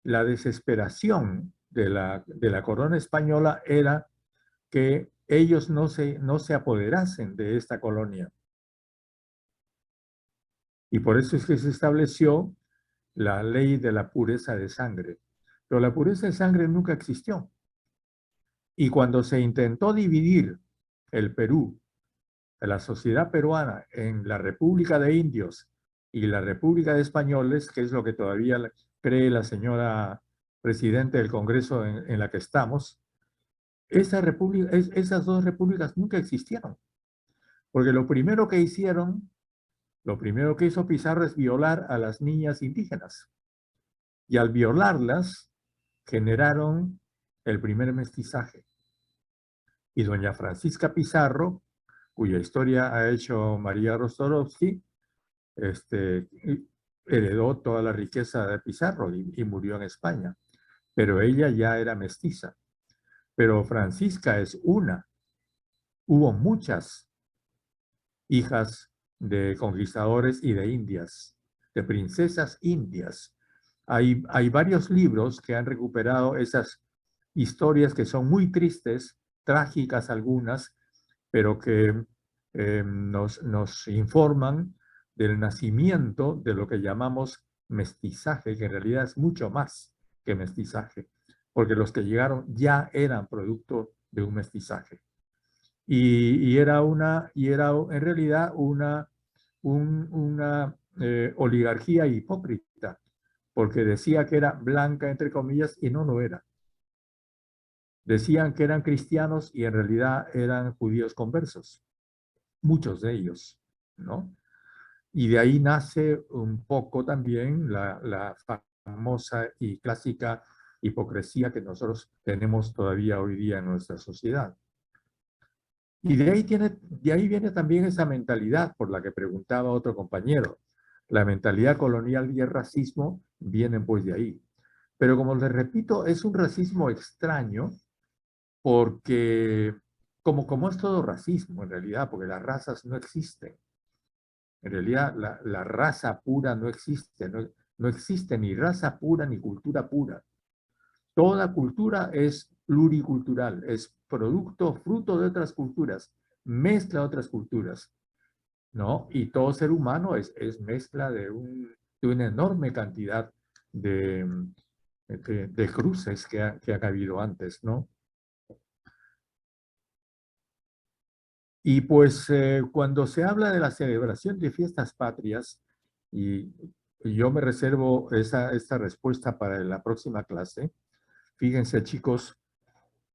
la desesperación de la corona española era que ellos no se apoderasen de esta colonia. Y por eso es que se estableció la ley de la pureza de sangre. Pero la pureza de sangre nunca existió. Y cuando se intentó dividir el Perú, la sociedad peruana, en la República de Indios y la República de Españoles, que es lo que todavía cree la señora presidente del Congreso en la que estamos, esas dos repúblicas nunca existieron. Porque lo primero que hizo Pizarro es violar a las niñas indígenas. Y al violarlas, generaron el primer mestizaje. Y doña Francisca Pizarro, cuya historia ha hecho María Rostorovsky, heredó toda la riqueza de Pizarro y murió en España. Pero ella ya era mestiza. Pero Francisca es una. Hubo muchas hijas de conquistadores y de indias, de princesas indias. Hay varios libros que han recuperado esas historias que son muy tristes, trágicas algunas, pero que nos informan del nacimiento de lo que llamamos mestizaje, que en realidad es mucho más que mestizaje, porque los que llegaron ya eran producto de un mestizaje. Y era en realidad una oligarquía hipócrita, porque decía que era blanca, entre comillas, y no lo era. Decían que eran cristianos y en realidad eran judíos conversos, muchos de ellos, ¿no? Y de ahí nace un poco también la famosa y clásica hipocresía que nosotros tenemos todavía hoy día en nuestra sociedad. Y de ahí viene también esa mentalidad por la que preguntaba otro compañero. La mentalidad colonial y el racismo vienen pues de ahí. Pero como les repito, es un racismo extraño porque, como es todo racismo en realidad, porque las razas no existen. En realidad la raza pura no existe, no existe ni raza pura ni cultura pura. Toda cultura es pluricultural, es fruto de otras culturas, mezcla de otras culturas, ¿no? Y todo ser humano es mezcla de una enorme cantidad de cruces que ha habido antes, ¿no? Y pues cuando se habla de la celebración de fiestas patrias, y yo me reservo esta respuesta para la próxima clase, fíjense chicos,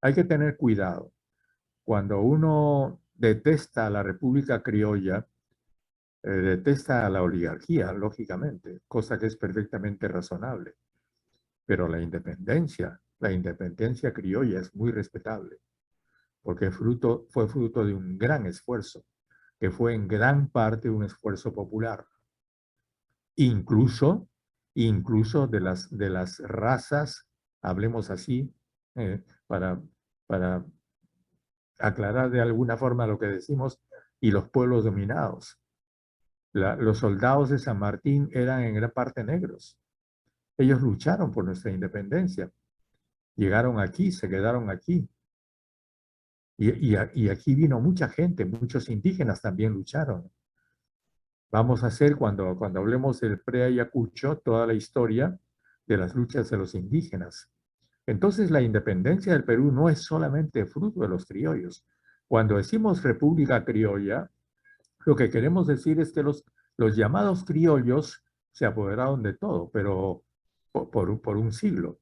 hay que tener cuidado. Cuando uno detesta a la República Criolla, detesta a la oligarquía, lógicamente, cosa que es perfectamente razonable. Pero la independencia criolla es muy respetable, porque fue fruto de un gran esfuerzo, que fue en gran parte un esfuerzo popular. Incluso de las razas, hablemos así, para, para aclarar de alguna forma lo que decimos, y los pueblos dominados. Los soldados de San Martín eran en gran parte negros. Ellos lucharon por nuestra independencia. Llegaron aquí, se quedaron aquí. Y aquí vino mucha gente, muchos indígenas también lucharon. Vamos a hacer, cuando hablemos del pre-Ayacucho, toda la historia de las luchas de los indígenas. Entonces, la independencia del Perú no es solamente fruto de los criollos. Cuando decimos República Criolla, lo que queremos decir es que los llamados criollos se apoderaron de todo, pero por un siglo.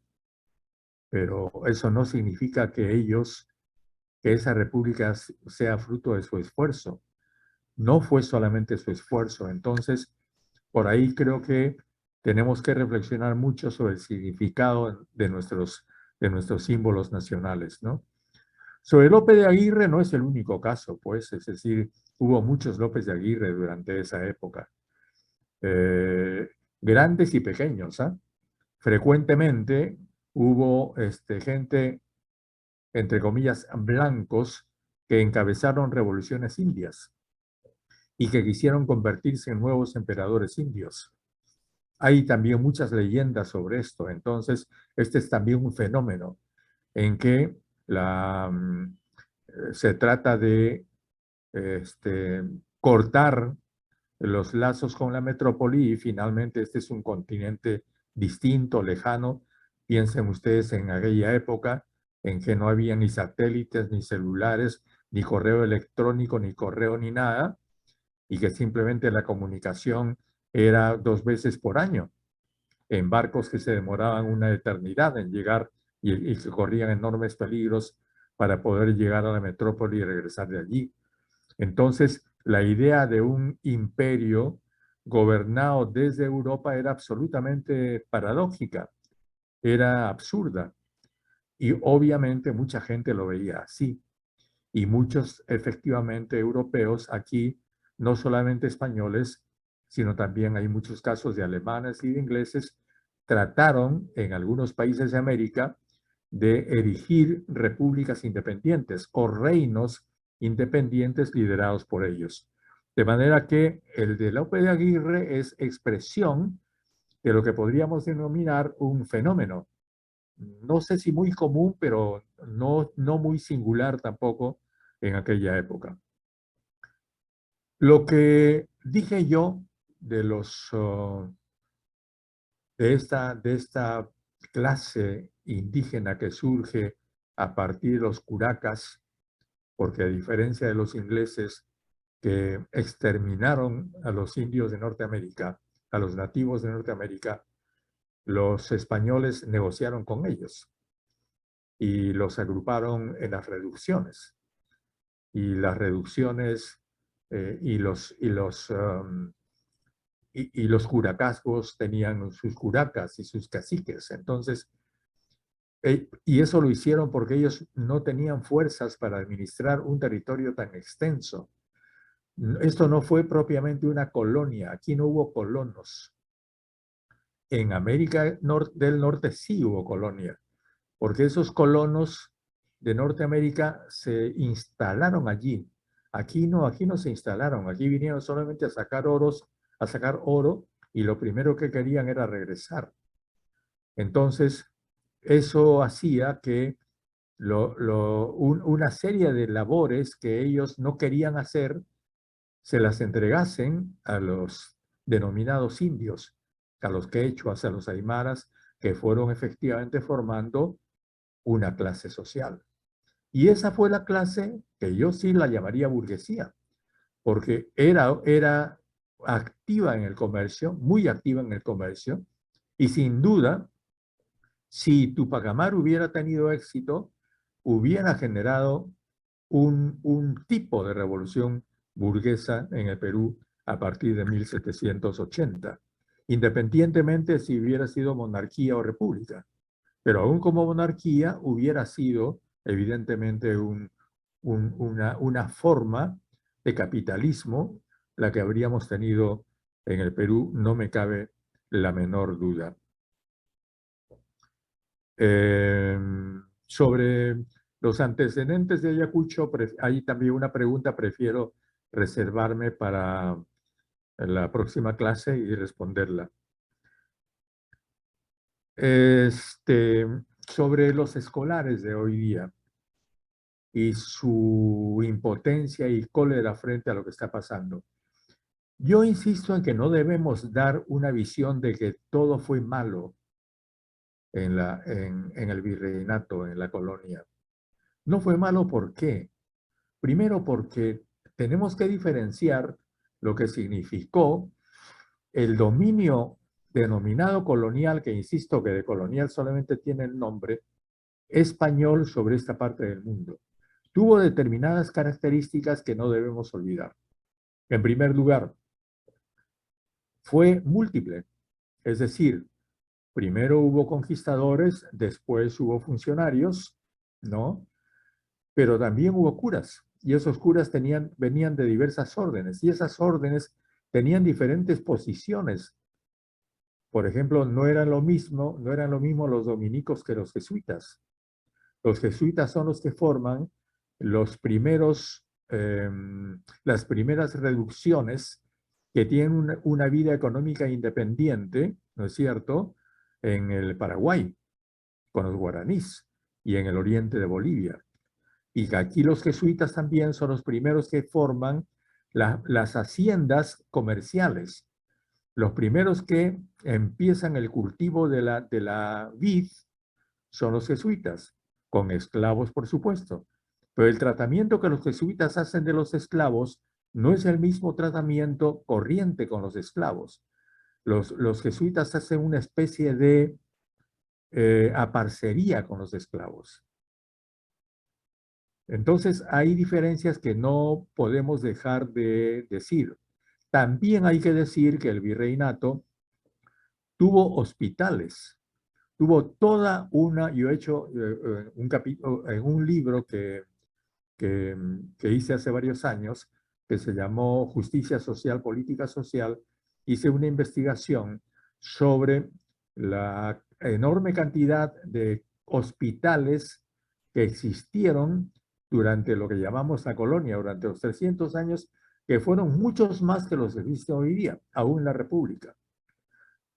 Pero eso no significa que esa república sea fruto de su esfuerzo. No fue solamente su esfuerzo. Entonces, por ahí creo que tenemos que reflexionar mucho sobre el significado de nuestros símbolos nacionales, ¿no? Sobre Lope de Aguirre no es el único caso, pues, es decir, hubo muchos López de Aguirre durante esa época, grandes y pequeños, ¿ah? Frecuentemente hubo gente, entre comillas, blancos, que encabezaron revoluciones indias y que quisieron convertirse en nuevos emperadores indios. hay también muchas leyendas sobre esto. Entonces, este es también un fenómeno en que se trata de este, cortar los lazos con la metrópoli y finalmente este es un continente distinto, lejano. Piensen ustedes en aquella época en que no había ni satélites, ni celulares, ni correo electrónico, ni correo, ni nada, y que simplemente la comunicación era 2 veces por año, en barcos que se demoraban una eternidad en llegar y que corrían enormes peligros para poder llegar a la metrópoli y regresar de allí. Entonces, la idea de un imperio gobernado desde Europa era absolutamente paradójica, era absurda. Y obviamente mucha gente lo veía así. Y muchos efectivamente europeos aquí, no solamente españoles, sino también hay muchos casos de alemanes y de ingleses, trataron en algunos países de América de erigir repúblicas independientes o reinos independientes liderados por ellos. De manera que el de Lope de Aguirre es expresión de lo que podríamos denominar un fenómeno. No sé si muy común, pero no muy singular tampoco en aquella época. Lo que dije yo de esta clase indígena que surge a partir de los curacas, porque a diferencia de los ingleses que exterminaron a los indios de Norteamérica, a los nativos de Norteamérica, los españoles negociaron con ellos y los agruparon en las reducciones. Y las reducciones y los curacazgos tenían sus curacas y sus caciques. Entonces, y eso lo hicieron porque ellos no tenían fuerzas para administrar un territorio tan extenso. Esto no fue propiamente una colonia, aquí no hubo colonos. En América del Norte sí hubo colonia, porque esos colonos de Norteamérica se instalaron allí. Aquí no se instalaron, aquí vinieron solamente a sacar oro y lo primero que querían era regresar. Entonces, eso hacía que una serie de labores que ellos no querían hacer se las entregasen a los denominados indios, a los quechuas, a los aymaras, que fueron efectivamente formando una clase social. Y esa fue la clase que yo sí la llamaría burguesía, porque era activa en el comercio, muy activa en el comercio, y sin duda, si Tupac Amaru hubiera tenido éxito, hubiera generado un tipo de revolución burguesa en el Perú a partir de 1780, independientemente si hubiera sido monarquía o república. Pero aún como monarquía hubiera sido evidentemente una forma de capitalismo la que habríamos tenido en el Perú, no me cabe la menor duda. Sobre los antecedentes de Ayacucho, hay también una pregunta, prefiero reservarme para la próxima clase y responderla. Sobre los escolares de hoy día y su impotencia y cólera frente a lo que está pasando. Yo insisto en que no debemos dar una visión de que todo fue malo en el virreinato, en la colonia. No fue malo, ¿por qué? Primero porque tenemos que diferenciar lo que significó el dominio denominado colonial, que insisto que de colonial solamente tiene el nombre, español sobre esta parte del mundo. Tuvo determinadas características que no debemos olvidar. En primer lugar, fue múltiple, es decir, primero hubo conquistadores, después hubo funcionarios, ¿no? Pero también hubo curas, y esos curas venían de diversas órdenes, y esas órdenes tenían diferentes posiciones. Por ejemplo, no eran lo mismo los dominicos que los jesuitas. Los jesuitas son los que forman las primeras reducciones que tienen una vida económica independiente, ¿no es cierto?, en el Paraguay, con los guaraníes, y en el oriente de Bolivia. Y que aquí los jesuitas también son los primeros que forman las haciendas comerciales. Los primeros que empiezan el cultivo de la vid son los jesuitas, con esclavos, por supuesto. Pero el tratamiento que los jesuitas hacen de los esclavos no es el mismo tratamiento corriente con los esclavos. Los jesuitas hacen una especie de aparcería con los esclavos. Entonces, hay diferencias que no podemos dejar de decir. También hay que decir que el virreinato tuvo hospitales, tuvo toda una, yo he hecho un capítulo en un libro que hice hace varios años, que se llamó Justicia Social, Política Social, hice una investigación sobre la enorme cantidad de hospitales que existieron durante lo que llamamos la colonia, durante los 300 años, que fueron muchos más que los que existen hoy día, aún en la República.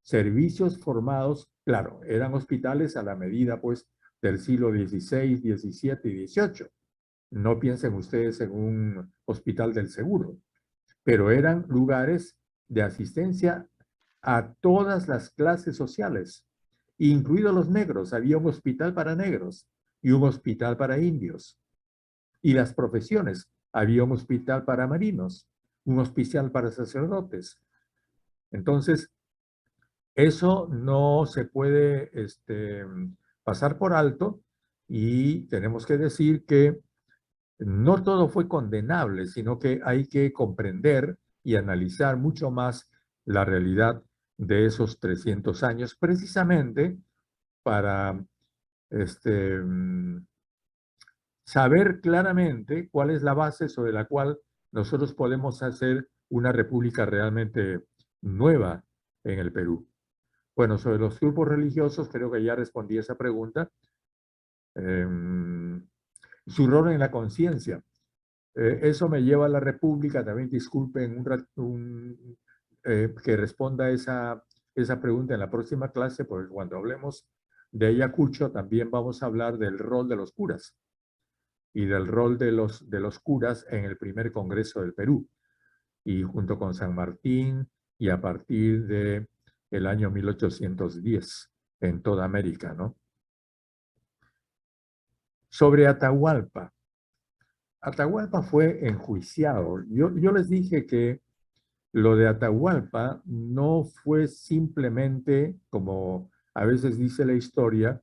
Servicios formados, claro, eran hospitales a la medida, pues, del siglo XVI, XVII y XVIII. No piensen ustedes en un hospital del seguro, pero eran lugares de asistencia a todas las clases sociales, incluidos los negros. Había un hospital para negros y un hospital para indios. Y las profesiones, había un hospital para marinos, un hospital para sacerdotes. Entonces, eso no se puede pasar por alto y tenemos que decir que no todo fue condenable, sino que hay que comprender y analizar mucho más la realidad de esos 300 años, precisamente para saber claramente cuál es la base sobre la cual nosotros podemos hacer una república realmente nueva en el Perú. Bueno, sobre los grupos religiosos, creo que ya respondí esa pregunta. Su rol en la conciencia. Eso me lleva a la República. También disculpen que responda esa pregunta en la próxima clase, porque cuando hablemos de Ayacucho también vamos a hablar del rol de los curas y del rol de los curas en el primer Congreso del Perú, y junto con San Martín y a partir de el año 1810 en toda América, ¿no? Sobre Atahualpa. Atahualpa fue enjuiciado. Yo les dije que lo de Atahualpa no fue simplemente, como a veces dice la historia,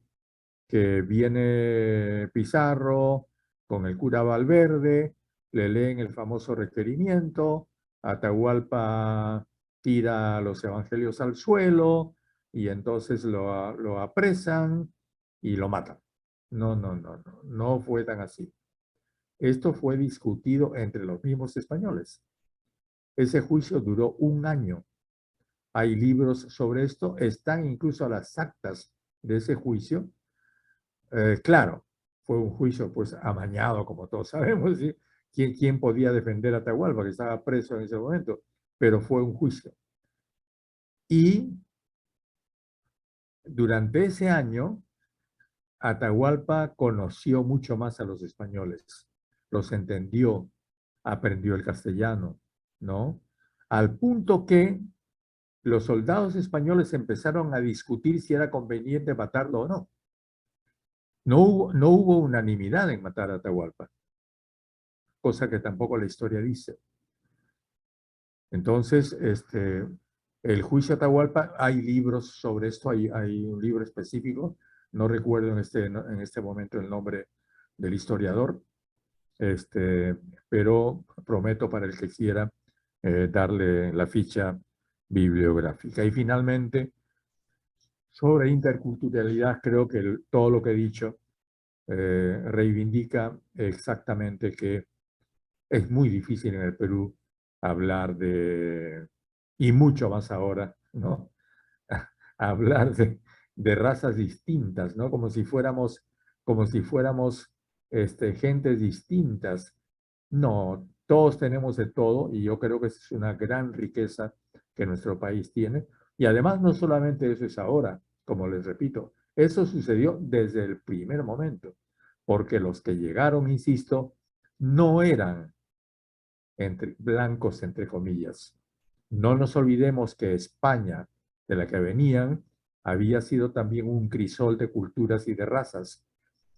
que viene Pizarro con el cura Valverde, le leen el famoso requerimiento, Atahualpa tira los evangelios al suelo y entonces lo apresan y lo matan. No fue tan así. Esto fue discutido entre los mismos españoles. Ese juicio duró un año. Hay libros sobre esto, están incluso las actas de ese juicio. Claro, fue un juicio pues amañado, como todos sabemos, ¿sí? ¿Quién podía defender a Atahualpa, que estaba preso en ese momento? Pero fue un juicio. Y durante ese año, Atahualpa conoció mucho más a los españoles, los entendió, aprendió el castellano, ¿no? Al punto que los soldados españoles empezaron a discutir si era conveniente matarlo o no. No hubo unanimidad en matar a Atahualpa, cosa que tampoco la historia dice. Entonces, el juicio a Atahualpa, hay libros sobre esto, hay un libro específico, no recuerdo en este momento el nombre del historiador, pero prometo para el que quiera darle la ficha bibliográfica. Y finalmente, sobre interculturalidad, creo que todo lo que he dicho reivindica exactamente que es muy difícil en el Perú hablar y mucho más ahora, ¿no? Hablar de razas distintas, ¿no? Como si fuéramos gentes distintas. No, Todos tenemos de todo y yo creo que esa es una gran riqueza que nuestro país tiene. Y además no solamente eso es ahora, como les repito, eso sucedió desde el primer momento, porque los que llegaron, insisto, no eran blancos, entre comillas. No nos olvidemos que España, de la que venían, había sido también un crisol de culturas y de razas,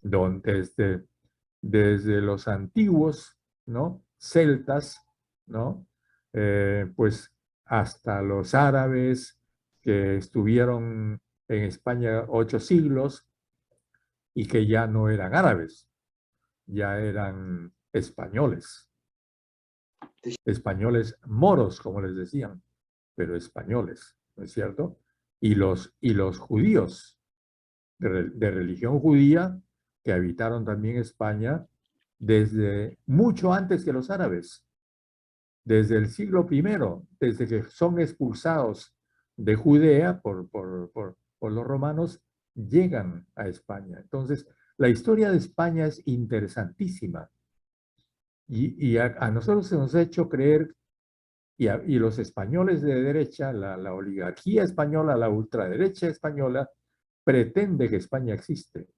donde desde los antiguos, ¿no? Celtas, ¿no? Pues hasta los árabes que estuvieron en España 8 siglos y que ya no eran árabes, ya eran españoles. Españoles moros, como les decían, pero españoles, ¿no es cierto? Y los judíos de religión judía que habitaron también España desde mucho antes que los árabes, desde el siglo I, desde que son expulsados de Judea por los romanos, llegan a España. Entonces, la historia de España es interesantísima y a nosotros se nos ha hecho creer, y los españoles de derecha, la oligarquía española, la ultraderecha española, pretende que España existe,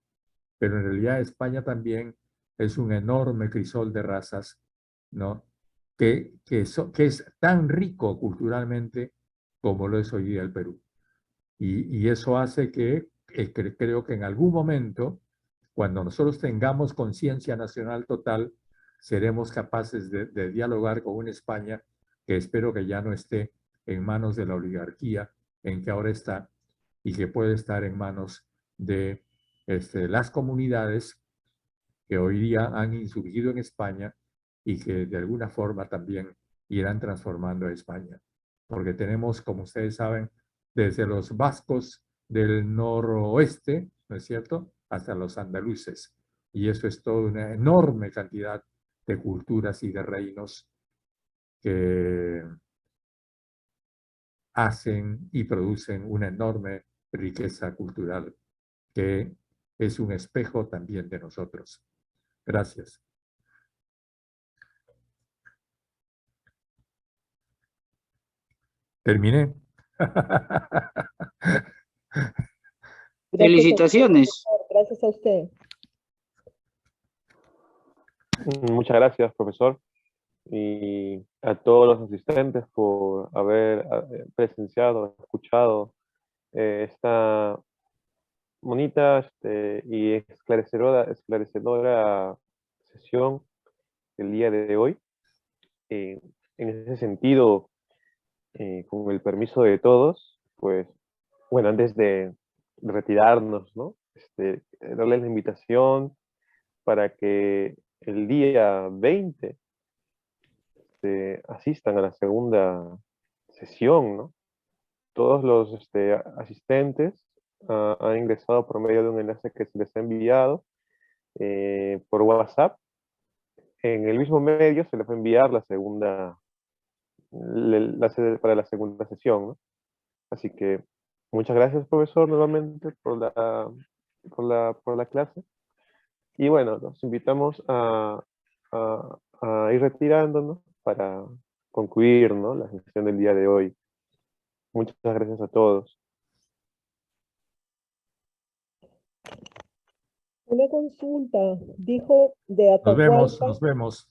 pero en realidad España también es un enorme crisol de razas, ¿no? Que es tan rico culturalmente como lo es hoy día el Perú. Y eso hace que creo que en algún momento, cuando nosotros tengamos conciencia nacional total, seremos capaces de dialogar con una España que espero que ya no esté en manos de la oligarquía en que ahora está y que puede estar en manos de las comunidades que hoy día han insurgido en España y que de alguna forma también irán transformando a España. Porque tenemos, como ustedes saben, desde los vascos del noroeste, ¿no es cierto?, hasta los andaluces. Y eso es toda una enorme cantidad de culturas y de reinos que hacen y producen una enorme riqueza cultural que es un espejo también de nosotros. Gracias. Terminé. Felicitaciones. Gracias a usted. Muchas gracias, profesor, y a todos los asistentes por haber presenciado, escuchado esta bonita y esclarecedora sesión del día de hoy. En ese sentido, con el permiso de todos, pues, bueno, antes de retirarnos, ¿no? Darles la invitación para que el día 20 asistan a la segunda sesión, ¿no? Todos los asistentes han ingresado por medio de un enlace que se les ha enviado por WhatsApp. En el mismo medio se les va a enviar la segunda, para la segunda sesión, ¿no? Así que muchas gracias, profesor, nuevamente por la clase. Y bueno, los invitamos a ir retirándonos para concluir, ¿no?, la sesión del día de hoy. Muchas gracias a todos. Una consulta, dijo de Atahualpa. Nos vemos.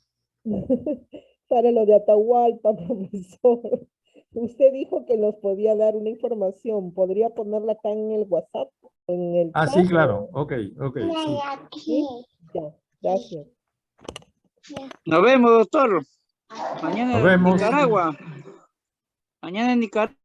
Para lo de Atahualpa, profesor. Usted dijo que nos podía dar una información. ¿Podría ponerla acá en el WhatsApp? En el chat? Sí, claro. Ok, sí. ¿Sí? Ya, gracias. Nos vemos, doctor. Mañana Nos vemos. en Nicaragua. Mañana en Nicaragua.